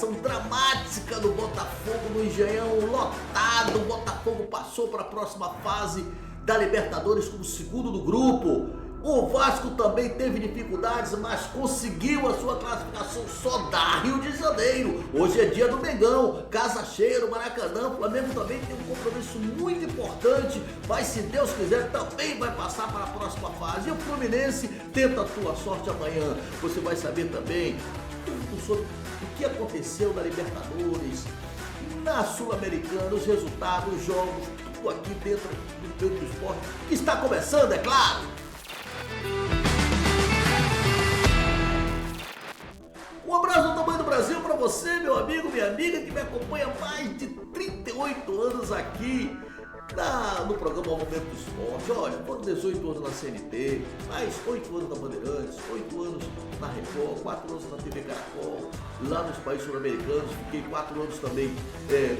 classificação dramática do Botafogo no Engenhão lotado. O Botafogo passou para a próxima fase da Libertadores como segundo do grupo. O Vasco também teve dificuldades, mas conseguiu a sua classificação só da Rio de Janeiro. Hoje é dia do Mengão, casa cheia no Maracanã. O Flamengo também tem um compromisso muito importante, mas se Deus quiser também vai passar para a próxima fase. E o Fluminense tenta a sua sorte amanhã. Você vai saber também tudo sobre o que aconteceu na Libertadores, na Sul-Americana, os resultados, os jogos, tudo aqui dentro do esporte. Está começando, é claro! Um abraço do tamanho do Brasil para você, meu amigo, minha amiga, que me acompanha há mais de 38 anos aqui no programa Momento do Esporte. Olha, foram 18 anos na CNT, mais 8 anos na Bandeirantes, 8 anos na Record, 4 anos na TV Caracol, lá nos países sul-americanos. Fiquei 4 anos também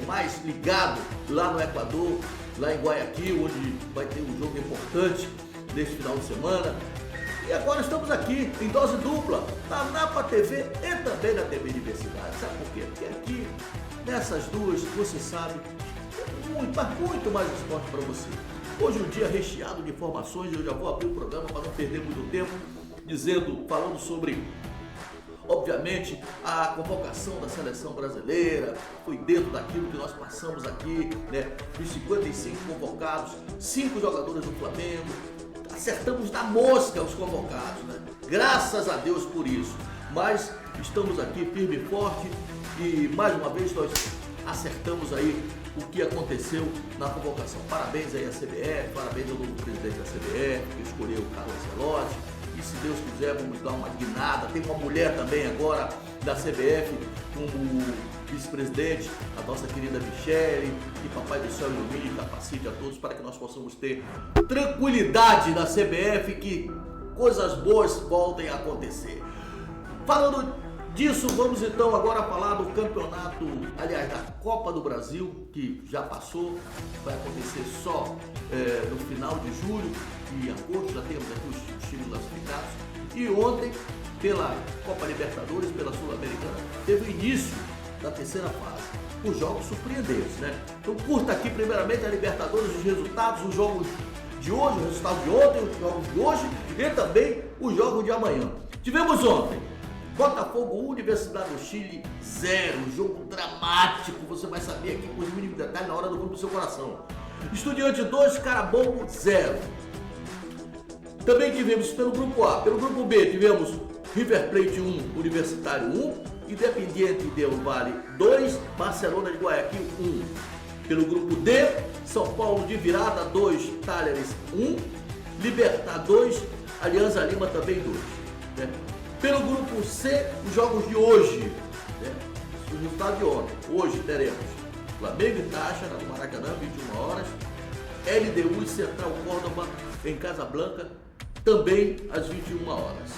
mais ligado lá no Equador, lá em Guayaquil, onde vai ter um jogo importante neste final de semana. E agora estamos aqui em dose dupla, na Napa TV e também na TV Universidade. Sabe por quê? Porque aqui, nessas duas, você sabe, muito mais esporte para você. Hoje um dia recheado de informações, eu já vou abrir o programa para não perder muito tempo, falando sobre, obviamente, a convocação da seleção brasileira. Foi dentro daquilo que nós passamos aqui, né? Dos 55 convocados, 5 jogadores do Flamengo. Acertamos na mosca os convocados, né? Graças a Deus por isso. Mas estamos aqui firme e forte e mais uma vez nós acertamos aí o que aconteceu na convocação. Parabéns aí à CBF, parabéns ao novo presidente da CBF, que escolheu o Carlos Ancelotti. E se Deus quiser, vamos dar uma guinada. Tem uma mulher também agora da CBF como vice-presidente, a nossa querida Michele. Que Papai do Céu ilumine e capacite a todos para que nós possamos ter tranquilidade na CBF e que coisas boas voltem a acontecer. Falando disso, vamos então agora falar do campeonato, aliás, da Copa do Brasil, que já passou, vai acontecer só no final de julho e agosto. Já temos aqui os times classificados. E ontem, pela Copa Libertadores, pela Sul-Americana, teve o início da terceira fase. Os jogos surpreendentes, né? Então curta aqui primeiramente a Libertadores, os resultados, os jogos de hoje, os resultados de ontem, os jogos de hoje e também os jogos de amanhã. Tivemos ontem Botafogo 1, Universidade do Chile 0, jogo dramático, você vai saber aqui com os mínimos detalhes na hora do gol do seu coração. Estudiante 2, Carabobo 0. Também tivemos pelo grupo A, pelo grupo B tivemos River Plate 1, Universitário 1, Independiente del Valle 2, Barcelona de Guayaquil 1. Pelo grupo D, São Paulo de Virada 2, Talheres 1, Libertad 2, Alianza Lima também 2. Né? Pelo grupo C, os jogos de hoje, né? O resultado de ontem. Hoje teremos Flamengo e Taxa no Maracanã, 21 horas, LDU e Central Córdoba em Casablanca, também às 21 horas.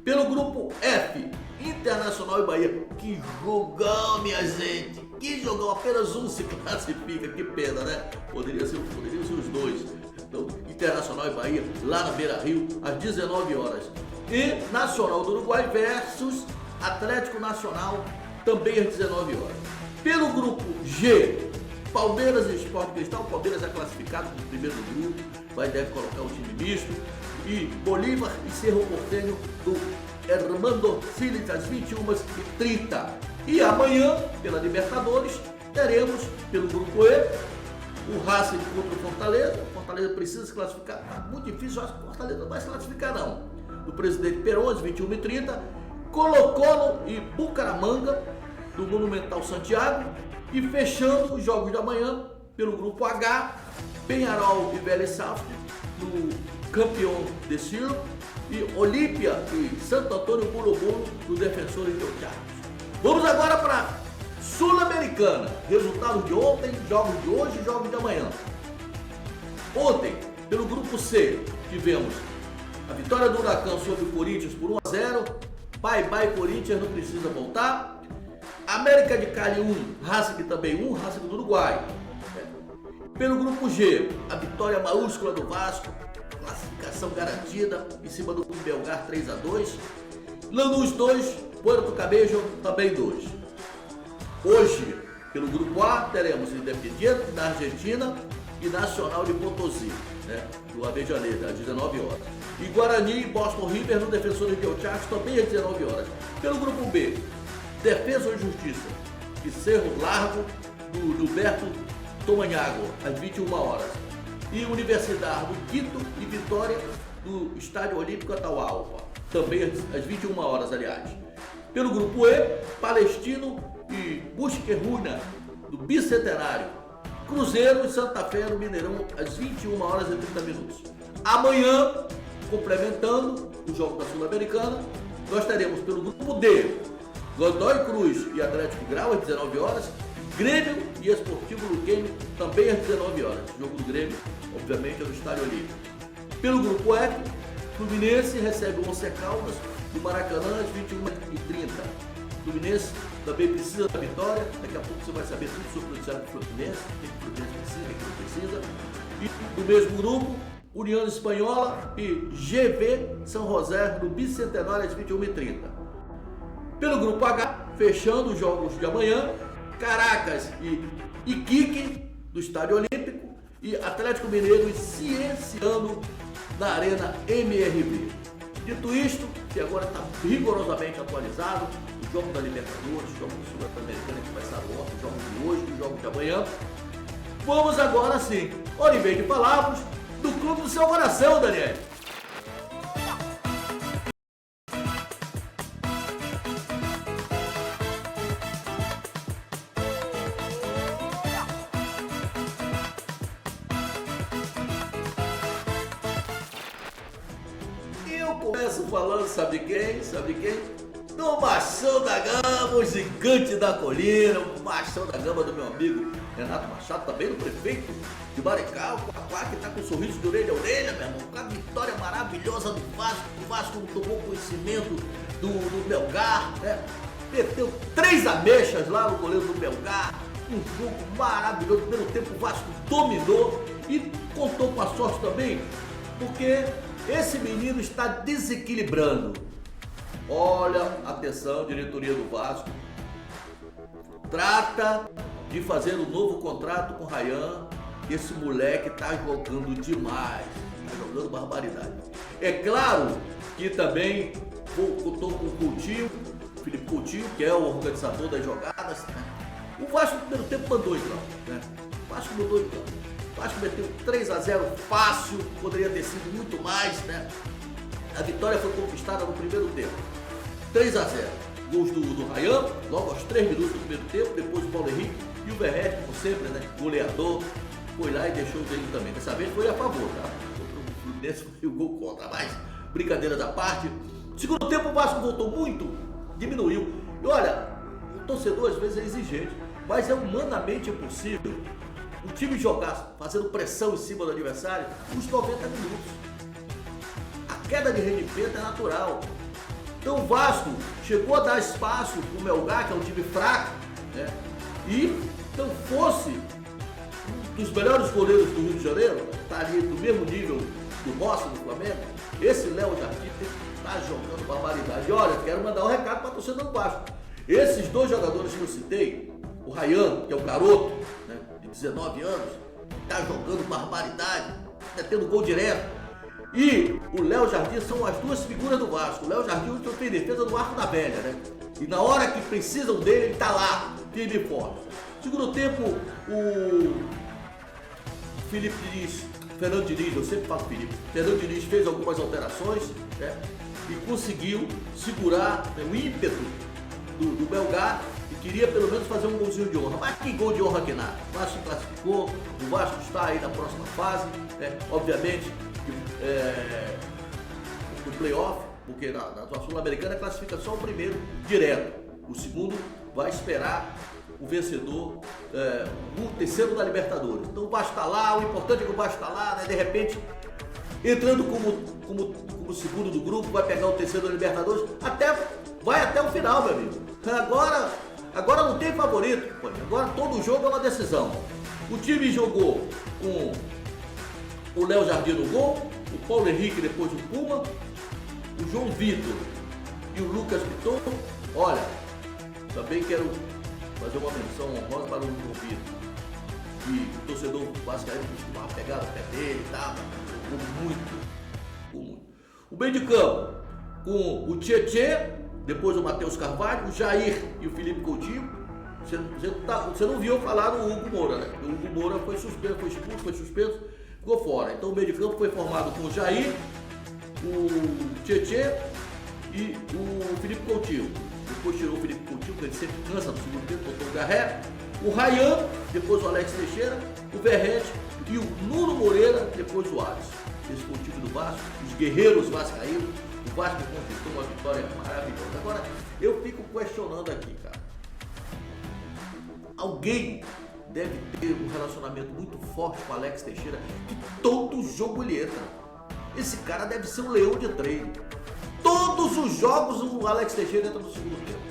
Pelo grupo F, Internacional e Bahia. Que jogão, minha gente! Que jogão! Apenas um se classifica, que pena, né? Poderiam ser os dois. Então, Internacional e Bahia, lá na Beira Rio, às 19 horas. E Nacional do Uruguai versus Atlético Nacional, também às 19 horas. Pelo grupo G, Palmeiras e Sport Cristal. O Palmeiras é classificado como primeiro do grupo, deve colocar o time misto. E Bolívar e Cerro Porteño do Hermando Siles às 21h30. E amanhã, pela Libertadores, teremos pelo grupo E o Racing contra o Fortaleza. O Fortaleza precisa se classificar. Tá muito difícil, acho que o Fortaleza não vai se classificar não. Do presidente Perón às 21h30. Colo-Colo e Bucaramanga do Monumental Santiago. E fechando os jogos da manhã pelo grupo H, Peñarol e Vélez Sarsfield do Campeão de Ciro e Olímpia e Santo Antônio Bolo do Defensores de Otiago. Vamos agora para Sul-Americana. Resultados de ontem, jogos de hoje e jogos de amanhã. Ontem, pelo grupo C, tivemos a vitória do Huracão sobre o Corinthians por 1-0. Bye Corinthians, não precisa voltar. América de Cali 1, Racing também 1, Racing do Uruguai. Pelo grupo G, a vitória maiúscula do Vasco, classificação garantida em cima do Clube Belgar 3-2. Lanús 2, Puerto Cabello também 2. Hoje, pelo grupo A, teremos Independiente da Argentina e Nacional de Potosí, né, do Avejaneda, às 19 horas. E Guarani e Boston River no Defensores del Chaco, também às 19 horas. Pelo grupo B, Defesa e Justiça e Cerro Largo do Gilberto Tomanhago, às 21 horas. E Universidade do Quito e Vitória do Estádio Olímpico Atahualpa, também às 21 horas, aliás. Pelo grupo E, Palestino e Busqueruna do Bicentenário, Cruzeiro e Santa Fé no Mineirão, às 21 horas e 30 minutos. Amanhã, complementando o jogo da Sul-Americana, nós teremos pelo grupo D, Godoy Cruz e Atlético Grau, às 19 horas, Grêmio e Esportivo Luquenho, também às 19 horas. O jogo do Grêmio, obviamente, é no Estádio Olímpico. Pelo grupo F, Fluminense recebe o Once Caldas do Maracanã às 21h30. Fluminense também precisa da vitória. Daqui a pouco você vai saber tudo sobre o noticiário do Fluminense, o que o Fluminense precisa, o que não precisa. E do mesmo grupo, União Espanhola e GV São José do Bicentenário às 21h30. Pelo grupo H, fechando os jogos de amanhã, Caracas e Iquique do Estádio Olímpico e Atlético Mineiro e Cienciano na Arena MRV. Dito isto, que agora está rigorosamente atualizado, o jogo da Libertadores, o jogo do Sul-Americana que vai estar ontem, o jogo de hoje, o jogo de amanhã. Vamos agora sim, ao invés de falarmos do clube do seu coração, Daniel. Eu começo falando, sabe quem? Sabe quem? Do Machão da Gama, o gigante da colina, o Machão da Gama do meu amigo Renato Machado, também do prefeito de Maricá, o Quaquá, que tá com um sorriso de orelha a orelha, meu irmão, com a vitória maravilhosa do Vasco. O Vasco tomou conhecimento do Melgar, né? Meteu 3 ameixas lá no goleiro do Melgar, um jogo maravilhoso. No primeiro tempo o Vasco dominou e contou com a sorte também, porque esse menino está desequilibrando. Olha, atenção, diretoria do Vasco. Trata de fazer um novo contrato com o Ryan. Esse moleque tá jogando demais, tá jogando barbaridade. É claro que também contou com o Coutinho, Felipe Coutinho, que é o organizador das jogadas. O Vasco no primeiro tempo mandou em campo, né? O Vasco mandou em campo. O Vasco meteu 3-0 fácil, poderia ter sido muito mais, né? A vitória foi conquistada no primeiro tempo. 3-0. Gols do Ryan, logo aos 3 minutos do primeiro tempo, depois o Paulo Henrique e o Verret, como sempre, né? Goleador, foi lá e deixou o dele também. Dessa vez foi a favor, tá? O Fluminense foi o gol contra, mas brincadeira da parte. Segundo tempo o Vasco voltou muito, diminuiu. E olha, o torcedor às vezes é exigente, mas é humanamente impossível o time jogar fazendo pressão em cima do adversário uns 90 minutos. A queda de rendimento é natural. Então o Vasco chegou a dar espaço para o Melgar, que é um time fraco, né? E então fosse um dos melhores goleiros do Rio de Janeiro, está ali do mesmo nível do Rossi, do Flamengo, esse Léo Jardim está jogando barbaridade. E olha, quero mandar um recado para a torcida do Vasco. Esses 2 jogadores que eu citei, o Ryan, que é o garoto, né, de 19 anos, está jogando barbaridade, metendo gol direto. E o Léo Jardim são as 2 figuras do Vasco. O Léo Jardim tem defesa do Arco da Velha, né? E na hora que precisam dele, ele tá lá, firme e forte. Segundo tempo, o Felipe Diniz, Fernando Diniz, eu sempre falo Felipe, Fernando Diniz fez algumas alterações, né? E conseguiu segurar, né, o ímpeto do Melgar e queria pelo menos fazer um golzinho de honra. Mas que gol de honra que nada. O Vasco classificou, o Vasco está aí na próxima fase, né? Obviamente, no playoff, porque na Sul-Americana classifica só o primeiro direto. O segundo vai esperar o vencedor, o terceiro da Libertadores. Então o Vasco está lá, o importante é que o Vasco está lá, né? De repente, entrando como segundo do grupo, vai pegar o terceiro da Libertadores, vai até o final, meu amigo. Agora não tem favorito, pô. Agora todo jogo é uma decisão. O time jogou com o Léo Jardim no gol, o Paulo Henrique depois o Puma, o João Vitor e o Lucas Piton. Olha, também quero fazer uma menção honrosa para o Vitor. E o torcedor vascaíno costumava pegar o pé dele e tal, jogou muito. O meio de campo, com o Tietê, depois o Matheus Carvalho, o Jair e o Felipe Coutinho. Você não viu falar do Hugo Moura, né? O Hugo Moura foi suspenso, foi expulso, foi suspenso, ficou fora. Então o meio de campo foi formado com o Jair, o Tietê e o Felipe Coutinho. Depois tirou o Felipe Coutinho, porque ele sempre cansa no segundo tempo, botou o Garré. O Ryan, depois o Alex Teixeira, o Verrete e o Nuno Moreira, depois o Alisson. Esse foi o time do Vasco, os guerreiros vascaínos. O Vasco conquistou uma vitória maravilhosa. Agora, eu fico questionando aqui, cara. Alguém deve ter um relacionamento muito forte com o Alex Teixeira, que todo jogo ele entra. Esse cara deve ser um leão de treino. Todos os jogos o Alex Teixeira entra no segundo tempo.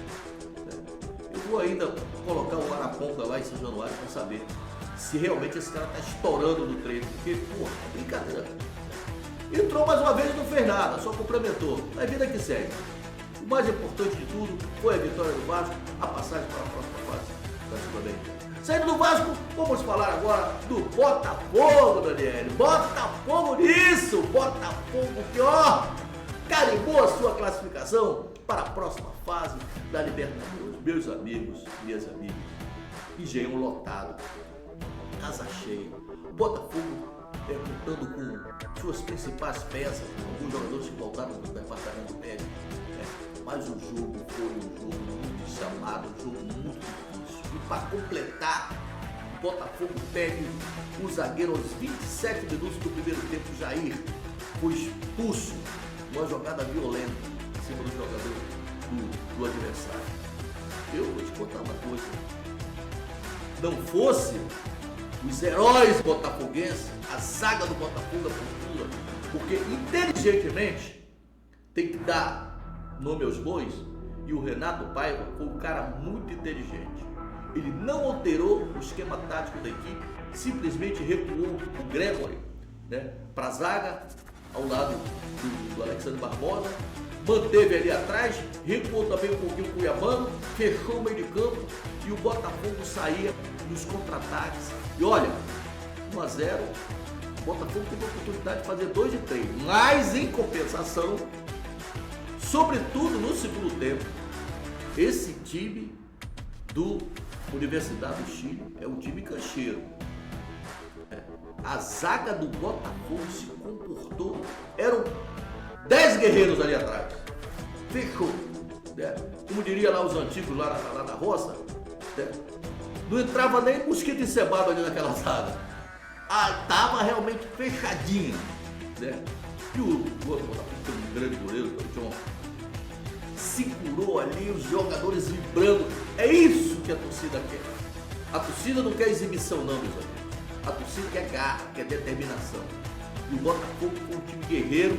Eu vou ainda colocar o Araponga lá em São Januário para saber se realmente esse cara está estourando no treino. Porque, porra, é brincadeira. Entrou mais uma vez e não fez nada, só complementou. Mas vida que segue. O mais importante de tudo foi a vitória do Vasco, a passagem para a próxima fase da Sul-Americana. Saindo do Vasco, vamos falar agora do Botafogo, Daniel. Botafogo nisso! Botafogo que, ó, carimbou a sua classificação para a próxima fase da Libertadores. Meus amigos, minhas amigas, engenho lotado, casa cheia. O Botafogo contando com suas principais peças, alguns jogadores que voltaram do departamento médico. Mas o jogo foi um jogo muito chamado, um jogo muito difícil. E para completar, o Botafogo perde o zagueiro aos 27 minutos do primeiro tempo. Jair foi expulso, uma jogada violenta em cima do jogador do adversário. Eu vou te contar uma coisa. Não fosse os heróis botafoguenses, a zaga do Botafogo, a postura, porque inteligentemente tem que dar nome aos bois, e o Renato Paiva foi um cara muito inteligente. Ele não alterou o esquema tático da equipe, simplesmente recuou o Gregory, né, para a zaga, ao lado do Alexandre Barbosa, manteve ali atrás, recuou também um pouquinho o Cuiabano, fechou o meio de campo e o Botafogo saía nos contra-ataques. E olha, 1 a 0, o Botafogo teve a oportunidade de fazer 2 de 3, mas em compensação, sobretudo no segundo tempo, esse time do Universidade do Chile é um time cancheiro. A zaga do Botafogo se comportou, eram 10 guerreiros ali atrás. Fechou. Né? Como diria lá os antigos lá na roça, né? Não entrava nem mosquito encebado ali naquela zaga. Tava realmente fechadinha. Né? E o outro Botafogo tem um grande goleiro, que é o John. Segurou ali os jogadores vibrando. É isso que a torcida quer. A torcida não quer exibição não, meus amigos. A torcida quer garra, quer determinação. E o Botafogo foi um time guerreiro.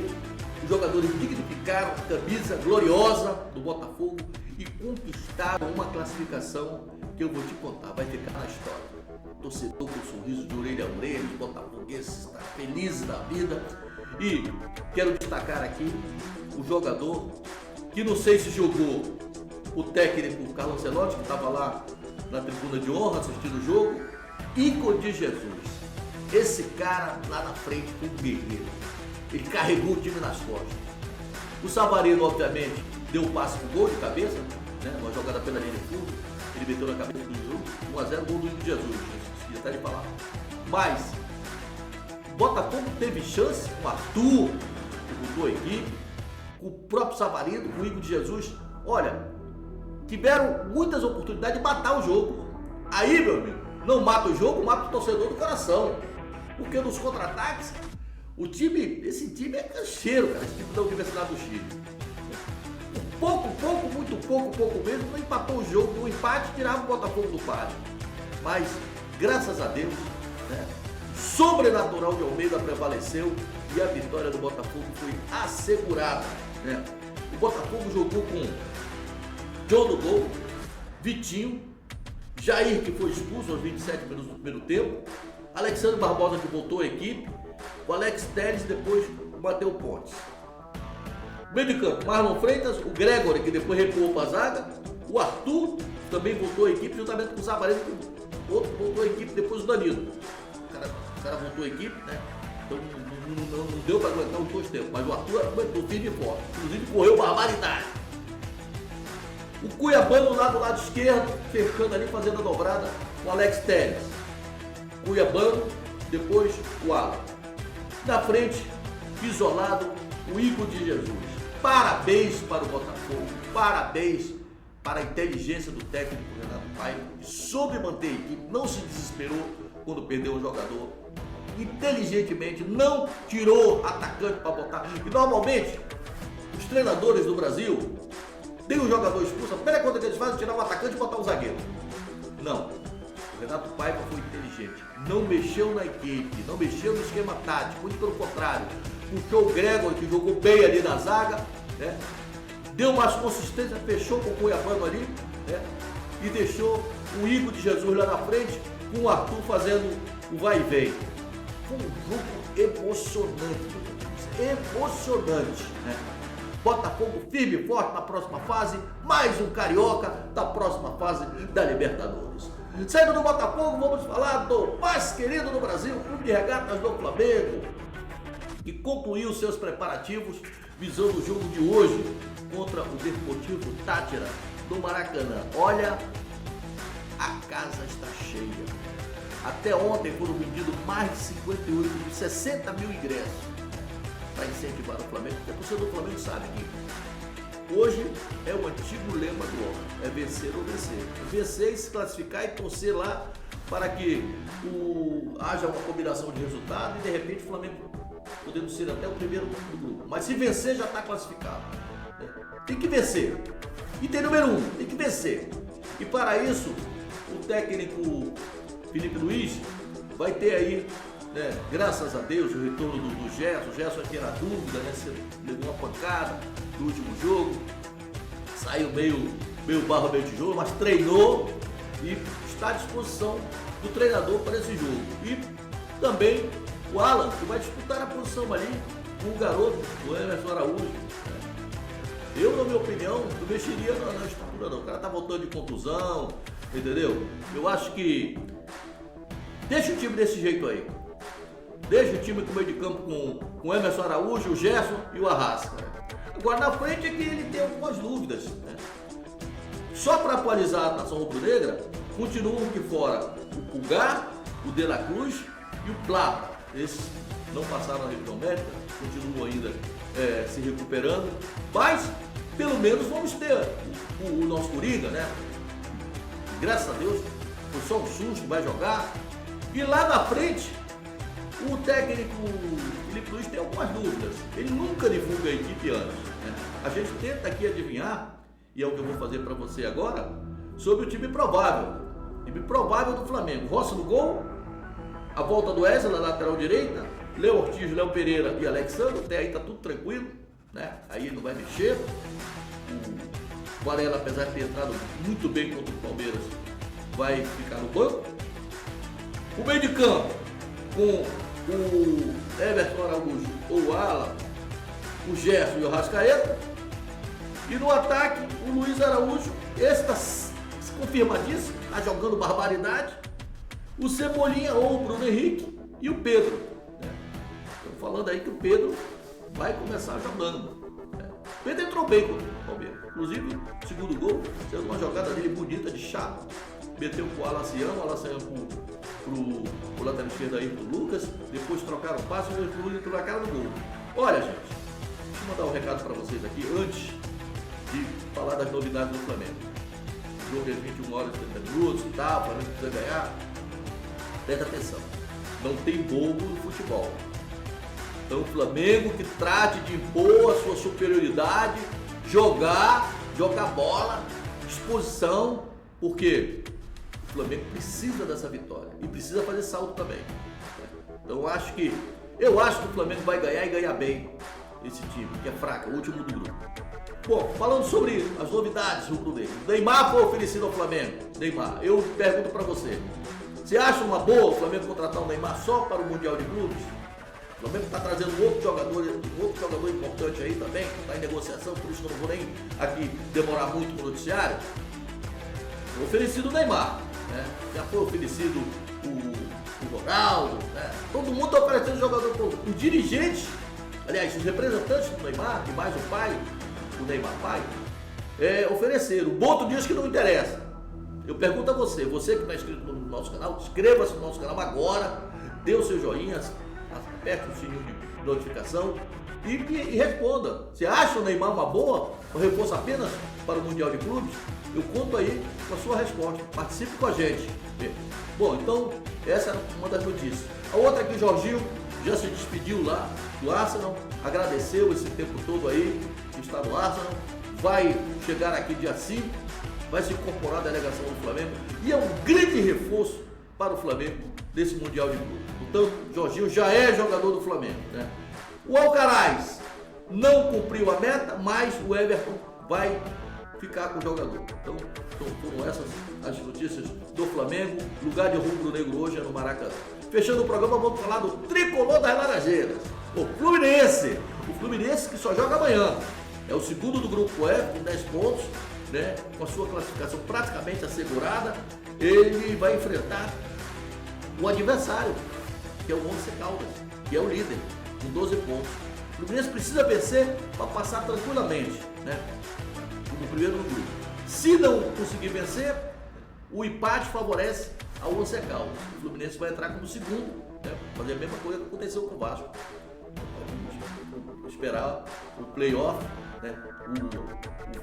Os jogadores dignificaram a camisa gloriosa do Botafogo e conquistaram uma classificação que eu vou te contar, vai ficar na história. O torcedor com um sorriso de orelha a orelha, os botafoguenses estão felizes da vida. E quero destacar aqui o jogador que não sei se jogou, o técnico Carlos Ancelotti, que estava lá na tribuna de honra assistindo o jogo, Igor de Jesus. Esse cara lá na frente foi um guerreiro. Ele carregou o time nas costas. O Savarino, obviamente, deu um passe pro gol de cabeça, né? Uma jogada pela linha de fundo. Ele meteu na cabeça do jogo. 1 a 0, gol do Igor de Jesus. Esqueci até de falar. Mas o Botafogo teve chance com o Arthur, que botou a equipe, com o próprio Savarino, com o Igor de Jesus. Olha, tiveram muitas oportunidades de matar o jogo. Aí, meu amigo, não mata o jogo, mata o torcedor do coração. Porque nos contra-ataques, esse time é cancheiro, cara, esse time da Universidade do Chile. Muito pouco mesmo, não empatou o jogo, no empate tirava o Botafogo do páreo. Mas, graças a Deus, né, o sobrenatural de Almeida prevaleceu e a vitória do Botafogo foi assegurada. Né? O Botafogo jogou com John no gol, Vitinho, Jair, que foi expulso aos 27 minutos do primeiro tempo, Alexandre Barbosa, que voltou à equipe, o Alex Telles, depois o Matheus Pontes. Meio de campo, Marlon Freitas, o Gregory, que depois recuou para a zaga, o Arthur, também voltou à equipe juntamente com o Savarino, o outro voltou à equipe depois o Danilo. O cara voltou à equipe, né? Então não deu para aguentar os dois tempos, mas o Arthur aguentou firme e forte, inclusive correu barbaridade. O Cuiabano lá do lado esquerdo, fechando ali, fazendo a dobrada, o Alex Telles. Cuiabano, depois o Alan. Na frente, isolado, o Igor de Jesus. Parabéns para o Botafogo, parabéns para a inteligência do técnico Renato Paiva, que soube manter a equipe, não se desesperou quando perdeu um jogador. Inteligentemente não tirou atacante para botar. E normalmente, os treinadores do Brasil tem um jogador expulso, a primeira coisa que eles fazem é tirar o atacante e botar um zagueiro. Não. O Renato Paiva foi inteligente. Não mexeu na equipe, não mexeu no esquema tático, muito pelo contrário. Puxou o Gregor, que jogou bem ali na zaga, né? Deu mais consistência, fechou com o Cuiabano ali, né? E deixou o Igor de Jesus lá na frente, com o Arthur fazendo o vai e vem. Foi um jogo emocionante, emocionante, né? Botafogo firme e forte na próxima fase, mais um carioca da próxima fase da Libertadores. Saindo do Botafogo, vamos falar do mais querido do Brasil, Clube de Regatas do Flamengo, que concluiu seus preparativos visando o jogo de hoje contra o Deportivo Táchira do Maracanã. Olha, a casa está cheia. Até ontem foram vendidos mais de 60 mil ingressos para incentivar o Flamengo, porque a torcida do Flamengo sabe que hoje é o antigo lema do homem, é vencer ou vencer. Vencer e se classificar e torcer lá para que haja uma combinação de resultado e de repente o Flamengo podendo ser até o primeiro do grupo. Mas se vencer já está classificado. Né? Tem que vencer. E tem número 1, tem que vencer. E para isso, o técnico Felipe Luiz vai ter aí, né, graças a Deus, o retorno do Gerson. O Gerson aqui era dúvida, né? Se levou uma pancada no último jogo, saiu meio barro, meio tijolo, mas treinou e está à disposição do treinador para esse jogo. E também o Alan, que vai disputar a posição ali com o garoto, o Emerson Araújo. Né? Eu, na minha opinião, não mexeria na estrutura não. O cara tá voltando de contusão, entendeu? Eu acho que deixa o time desse jeito aí. Deixa o time com o meio de campo com o Emerson Araújo, o Gerson e o Arrasca. Agora na frente é que ele tem algumas dúvidas. Né? Só para atualizar a nação rubro-negra, continuam aqui fora o Pulgar, o De La Cruz e o Plata. Esses não passaram na revisão médica, continuam ainda se recuperando, mas pelo menos vamos ter o nosso Coringa, né? Graças a Deus, foi só um susto, vai jogar. E lá na frente, o técnico Felipe Luiz tem algumas dúvidas. Ele nunca divulga a equipe antes. Né? A gente tenta aqui adivinhar, e é o que eu vou fazer para você agora, sobre o time provável. Time provável do Flamengo. Rossi no gol, a volta do Wesley na lateral direita, Léo Ortiz, Léo Pereira e Alexandre. Até aí tá tudo tranquilo, né? Aí ele não vai mexer. O Varela, apesar de ter entrado muito bem contra o Palmeiras, vai ficar no banco. O meio de campo, com o Everton Araújo ou o Alan, o Gerson e o Rascaeta. E no ataque, o Luiz Araújo, esse está confirmadíssimo, está jogando barbaridade. O Cebolinha ou o Bruno Henrique e o Pedro. Estou falando aí que o Pedro vai começar jogando. O Pedro entrou bem contra o Palmeiras. Inclusive, segundo gol, sendo uma jogada dele bonita de chapa. Meteu pro Alaciano pro lateral esquerdo aí, pro Lucas. Depois trocaram o passe e o Lucas entrou na cara do gol. Olha, gente, deixa eu mandar um recado para vocês aqui antes de falar das novidades do Flamengo. O jogo é 21 horas e 30 minutos e tal, o Flamengo precisa ganhar. Presta atenção, não tem bobo no futebol. Então o Flamengo que trate de impor a sua superioridade, jogar bola, disposição, porque o Flamengo precisa dessa vitória e precisa fazer salto também. Então eu acho que o Flamengo vai ganhar e ganhar bem esse time, que é fraco, o último do grupo. Bom, falando sobre as novidades do Clube, Neymar foi oferecido ao Flamengo. Neymar, eu pergunto para você, você acha uma boa o Flamengo contratar o Neymar só para o Mundial de Clubes? O Flamengo está trazendo um outro jogador importante aí também, que está em negociação, por isso que eu não vou nem aqui demorar muito no noticiário. oferecido o Neymar, né? Já foi oferecido o Ronaldo, né? Todo mundo está oferecendo jogador. Os dirigentes, aliás, os representantes do Neymar, e mais o pai, o Neymar pai, ofereceram. O Boto diz que não interessa. Eu pergunto a você que está inscrito no nosso canal, inscreva-se no nosso canal agora, dê o seu joinha, aperte o sininho de notificação e responda. Você acha o Neymar uma boa? Um reforço apenas para o Mundial de Clubes? Eu conto aí com a sua resposta. Participe com a gente. Bom, então essa é uma das notícias. A outra aqui, Jorginho já se despediu lá do Arsenal, agradeceu esse tempo todo aí que está no Arsenal, vai chegar aqui dia 5, vai se incorporar à delegação do Flamengo e é um grande reforço para o Flamengo desse Mundial de Clubes. Então, Jorginho já é jogador do Flamengo, né? O Alcaraz não cumpriu a meta, mas o Everton vai ficar com o jogador. Então foram essas as notícias do Flamengo. Lugar de rubro-negro hoje é no Maracanã. Fechando o programa, vamos falar do tricolor das Laranjeiras, o Fluminense. O Fluminense que só joga amanhã. É o segundo do grupo F, com 10 pontos, né? Com a sua classificação praticamente assegurada. Ele vai enfrentar o adversário, que é o Once Caldas, que é o líder, com 12 pontos. O Fluminense precisa vencer para passar tranquilamente, né? No primeiro grupo. Se não conseguir vencer, o empate favorece ao Once Caldas. O Fluminense vai entrar como segundo, né? Fazer a mesma coisa que aconteceu com o Vasco. Vamos esperar o playoff, né?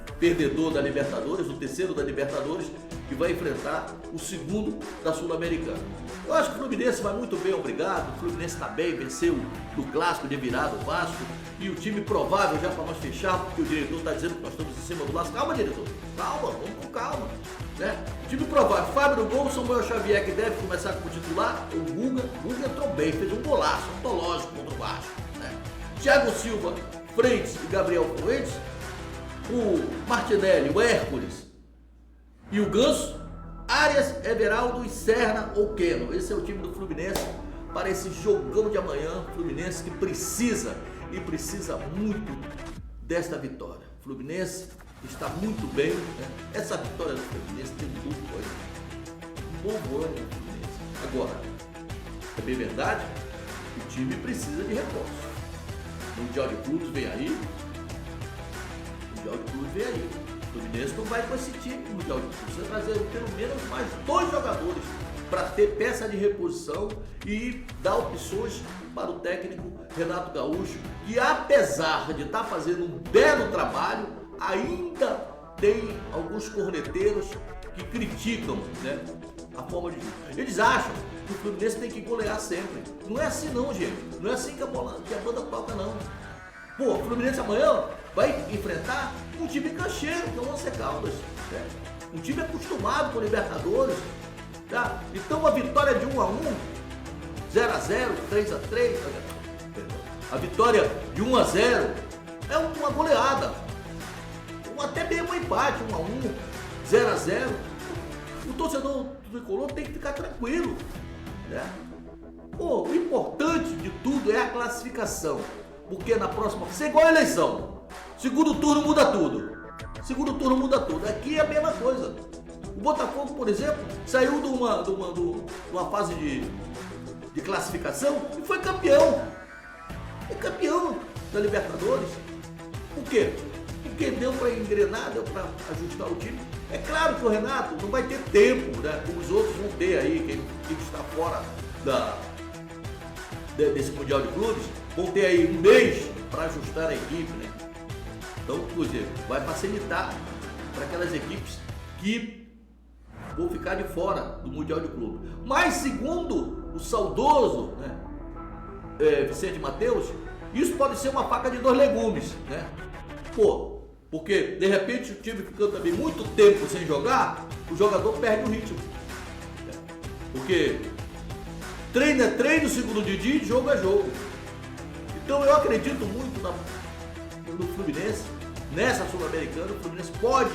O perdedor da Libertadores, o terceiro da Libertadores, que vai enfrentar o segundo da Sul-Americana. Eu acho que o Fluminense vai muito bem, obrigado. O Fluminense está bem, venceu no clássico de virada o Vasco. E o time provável já para nós fechar, porque o diretor está dizendo que nós estamos em cima do laço. Calma, diretor, calma, vamos com calma, né? O time provável, Fábio no gol, Samuel Xavier, que deve começar como titular, o Guga entrou bem, fez um golaço ontológico contra o Vasco, né? Thiago Silva, Freitas e Gabriel Fuentes, o Martinelli, o Hércules e o Ganso, Arias, Everaldo e Serna ou Keno. Esse é o time do Fluminense para esse jogão de amanhã. Fluminense que precisa muito desta vitória. O Fluminense está muito bem, né? Essa vitória do Fluminense tem muito um bom ano do Fluminense. Agora, é bem verdade, o time precisa de reforço. O Mundial de Clubes vem aí. O Fluminense não vai com esse time no Mundial de Clubes. Precisa trazer pelo menos mais 2 jogadores para ter peça de reposição e dar opções para o técnico Renato Gaúcho, que apesar de estar fazendo um belo trabalho, ainda tem alguns corneteiros que criticam, né, a forma de jogo. Eles acham que o Fluminense tem que golear sempre. Não é assim não, gente. Não é assim que a banda toca não. Pô, o Fluminense amanhã vai enfrentar um time cancheiro, que é o Once Caldas, né? Um time acostumado com Libertadores, tá? Então a vitória de 1-1, 0-0, 3-3, a vitória de 1-0 é uma goleada, até mesmo um empate, 1-1, 0-0. O torcedor do tricolor tem que ficar tranquilo, né? Pô, o importante de tudo é a classificação, porque na próxima, vai ser igual a eleição, segundo turno muda tudo. Aqui é a mesma coisa. O Botafogo, por exemplo, saiu de uma fase de classificação e foi campeão. É campeão da Libertadores. Por quê? Porque deu para engrenar, deu para ajustar o time. É claro que o Renato não vai ter tempo, né? Como os outros vão ter aí, quem está fora desse Mundial de Clubes, vão ter aí um mês para ajustar a equipe, né? Então, inclusive, vai facilitar para aquelas equipes que vão ficar de fora do Mundial de Clube. Mas, segundo o saudoso, né, Vicente Mateus, isso pode ser uma faca de 2 legumes, né? Pô, porque de repente o time ficando também muito tempo sem jogar, o jogador perde o ritmo. Porque treino é treino, segundo o Didi, jogo é jogo. Então eu acredito muito no Fluminense, nessa Sul-Americana. O Fluminense pode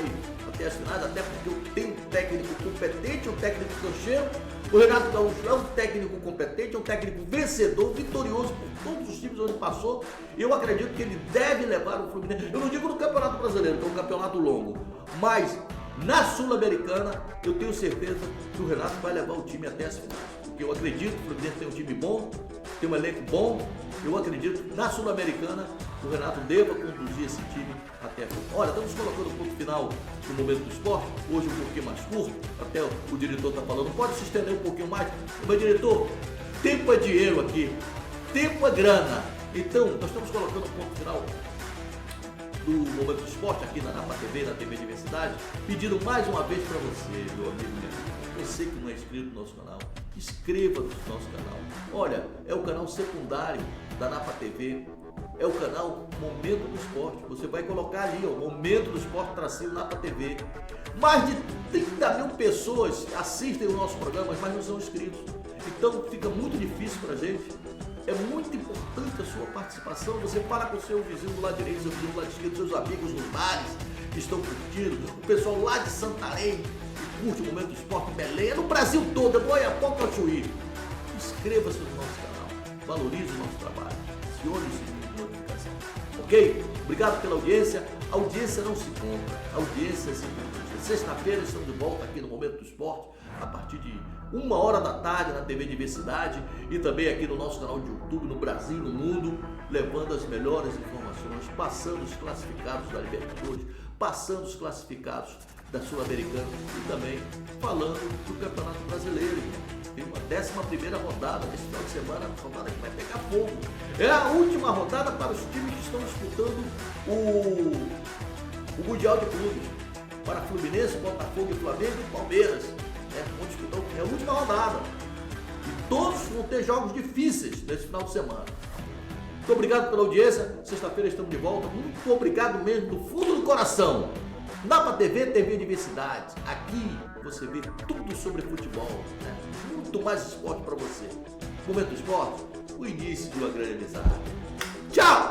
até as finais, até porque tem um técnico competente, um técnico cancheiro. O Renato Gaúcho é um técnico competente, é um técnico vencedor, vitorioso por todos os times onde passou. Eu acredito que ele deve levar o Fluminense. Eu não digo no Campeonato Brasileiro, que é um campeonato longo, mas Na Sul-Americana, eu tenho certeza que o Renato vai levar o time até as finais. Porque eu acredito que o Fluminense tem um time bom, tem um elenco bom. Eu acredito que na Sul-Americana o Renato deva conduzir esse time até a final. Olha, estamos colocando o ponto final no Momento do Esporte. Hoje um pouquinho mais curto, até o diretor está falando. Pode se estender um pouquinho mais. Mas, diretor, tempo é dinheiro aqui. Tempo é grana. Então, nós estamos colocando o ponto final do Momento do Esporte aqui na Napa TV, na TV Diversidade, pedindo mais uma vez para você, meu amigo, você que não é inscrito no nosso canal, inscreva-se no nosso canal. Olha, é o canal secundário da Napa TV, é o canal Momento do Esporte. Você vai colocar ali, ó, Momento do Esporte tracinho Napa TV. Mais de 30 mil pessoas assistem o nosso programa, mas não são inscritos. Então fica muito difícil para a gente. É muito importante a sua participação. Você fala com o seu vizinho do lado direito, seu vizinho do lado esquerdo, seus amigos nos bares que estão curtindo, o pessoal lá de Santarém que curte o Momento do Esporte em Belém, é no Brasil todo, é do Oiapoque ao Chuí. Inscreva-se no nosso canal, valorize o nosso trabalho, acione o sininho de notificação. Ok? Obrigado pela audiência. A audiência não se compra, a audiência se conquista. Sexta-feira estamos de volta aqui no Momento do Esporte, a partir de 1h da tarde na TV Diversidade e também aqui no nosso canal de YouTube, no Brasil e no mundo, levando as melhores informações, passando os classificados da Libertadores, passando os classificados da Sul-Americana e também falando do Campeonato Brasileiro. Tem uma 11ª rodada nesse final de semana, uma rodada que vai pegar fogo. É a última rodada para os times que estão disputando o Mundial de Clubes. Para Fluminense, Botafogo e Flamengo e Palmeiras. Vão disputar, é a última rodada. E todos vão ter jogos difíceis nesse final de semana. Muito obrigado pela audiência. Sexta-feira estamos de volta. Muito obrigado mesmo, do fundo do coração. Napa TV, TV Diversidade. Aqui você vê tudo sobre futebol, né? Muito mais esporte para você. Momento do Esporte, o início de uma grande amizade. Tchau!